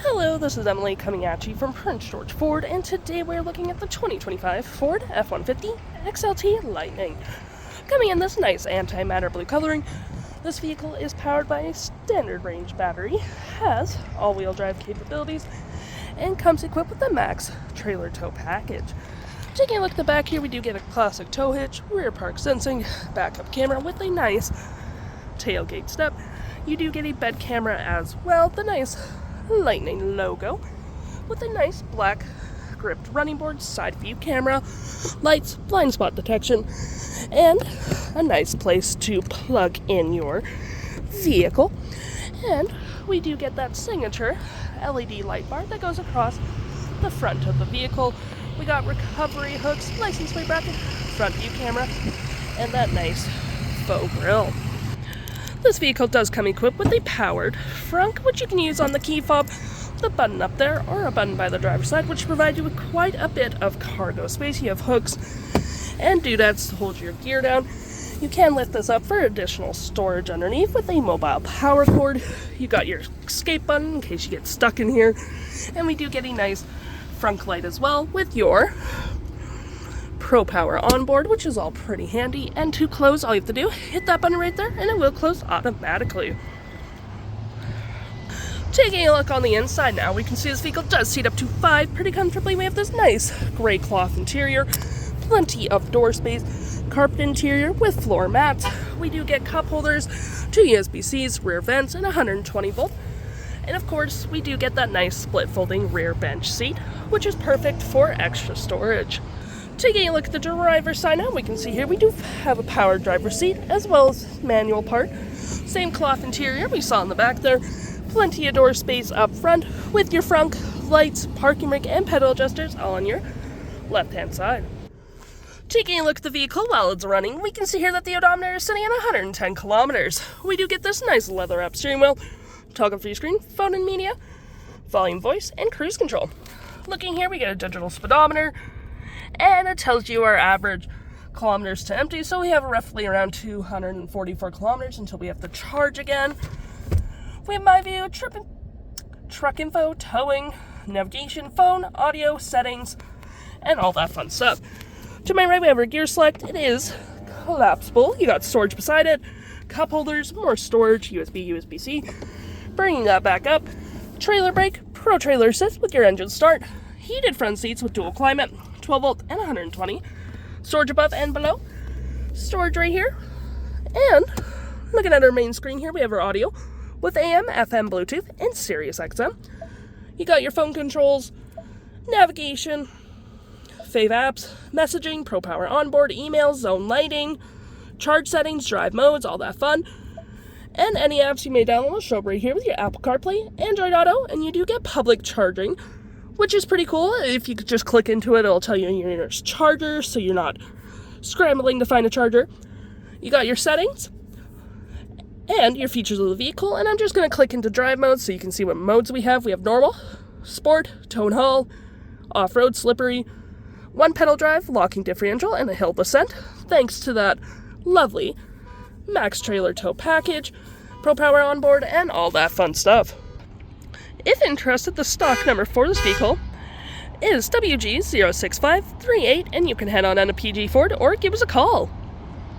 Hello, this is Emily coming at you from Prince George Ford, and today we're looking at the 2025 Ford F-150 XLT Lightning. Coming in this nice antimatter blue coloring, this vehicle is powered by a standard range battery, has all-wheel drive capabilities, and comes equipped with the Max trailer tow package. Taking a look at the back here, we do get a classic tow hitch, rear park sensing, backup camera with a nice tailgate step. You do get a bed camera as well, the nice Lightning logo with a nice black gripped running board, side view camera, lights, blind spot detection, and a nice place to plug in your vehicle. And we do get that signature LED light bar that goes across the front of the vehicle. We got recovery hooks, license plate bracket, front view camera, and that nice faux grille. This vehicle does come equipped with a powered Frunk, which you can use on the key fob, the button up there, or a button by the driver's side, which provides you with quite a bit of cargo space. You have hooks and doodads to hold your gear down. You can lift this up for additional storage underneath with a mobile power cord. You got your escape button in case you get stuck in here. And we do get a nice front light as well with your Power Onboard, which is all pretty handy. And to close, all you have to do, hit that button right there, and it will close automatically. Taking a look on the inside now, we can see this vehicle does seat up to 5 pretty comfortably. We have this nice gray cloth interior, plenty of door space, carpet interior with floor mats. We do get cup holders, 2 USB-Cs, rear vents, and 120 volt. And of course, we do get that nice split folding rear bench seat, which is perfect for extra storage. Taking a look at the driver's side now, we can see here we do have a power driver's seat as well as manual part. Same cloth interior we saw in the back there. Plenty of door space up front with your front lights, parking brake, and pedal adjusters all on your left-hand side. Taking a look at the vehicle while it's running, we can see here that the odometer is sitting at 110 kilometers. We do get this nice leather-wrapped steering wheel, toggle-free screen, phone and media, volume, voice, and cruise control. Looking here, we get a digital speedometer, and it tells you our average kilometers to empty, so we have roughly around 244 kilometers until we have to charge again. We have my view, truck info, towing, navigation, phone, audio, settings, and all that fun stuff. To my right, we have our gear select. It is collapsible. You got storage beside it, cup holders, more storage, USB, USB-C. Bringing that back up, trailer brake, Protrailer assist with your engine start, heated front seats with dual climate, 12 volt and 120, storage above and below, storage right here, and looking at our main screen here, we have our audio with AM, FM, Bluetooth, and SiriusXM. You got your phone controls, navigation, fave apps, messaging, Power Onboard, emails, zone lighting, charge settings, drive modes, all that fun. And any apps you may download will show up right here with your Apple CarPlay, Android Auto, and you do get public charging, which is pretty cool. If you could just click into it, it'll tell you your nearest charger, so you're not scrambling to find a charger. You got your settings and your features of the vehicle, and I'm just going to click into drive mode so you can see what modes we have. We have normal, sport, tow and haul, off-road, slippery, one pedal drive, locking differential, and a hill descent, thanks to that lovely Max trailer tow package, Power Onboard, and all that fun stuff. If interested, the stock number for this vehicle is WG06538, and you can head on down to PG Ford or give us a call.